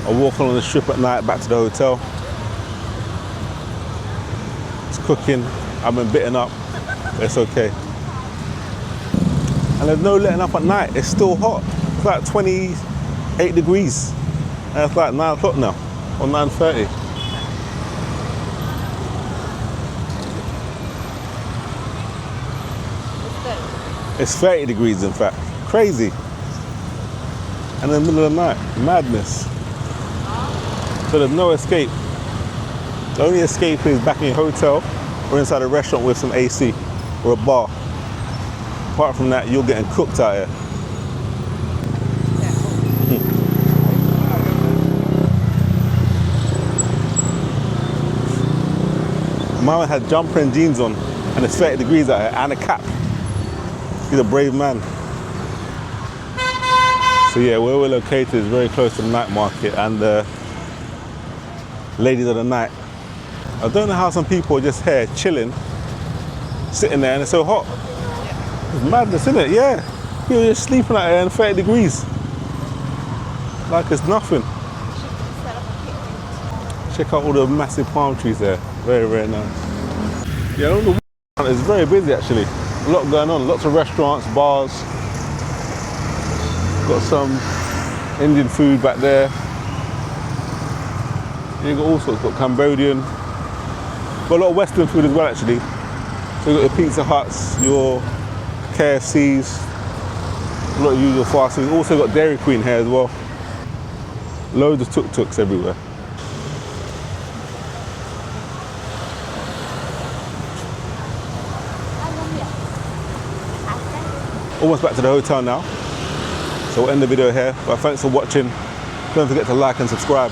I'm walking on the strip at night back to the hotel. It's cooking. I've been bitten up, but it's okay. And there's no letting up at night. It's still hot. It's like 28 degrees. And it's like 9 o'clock now, or 9:30. It's 30 degrees in fact. Crazy. And in the middle of the night, madness. So there's no escape. The only escape is back in your hotel or inside a restaurant with some AC or a bar. Apart from that, you're getting cooked out here. Mama had jumper and jeans on and it's 30 degrees out here and a cap. He's a brave man. So yeah, where we're located is very close to the night market and the ladies of the night. I don't know how some people are just here chilling, sitting there and it's so hot. It's madness, isn't it? Yeah. People are just sleeping out here in 30 degrees. Like it's nothing. Check out all the massive palm trees there. Very, very nice. Yeah, on the weekend it's very busy actually. A lot going on, lots of restaurants, bars. Got some Indian food back there. You got all sorts, got Cambodian. Got a lot of Western food as well actually. So you got your Pizza Huts, your KFCs, a lot of usual fast food. Also got Dairy Queen here as well. Loads of tuk-tuks everywhere. Almost back to the hotel now. So we'll end the video here, but thanks for watching. Don't forget to like and subscribe.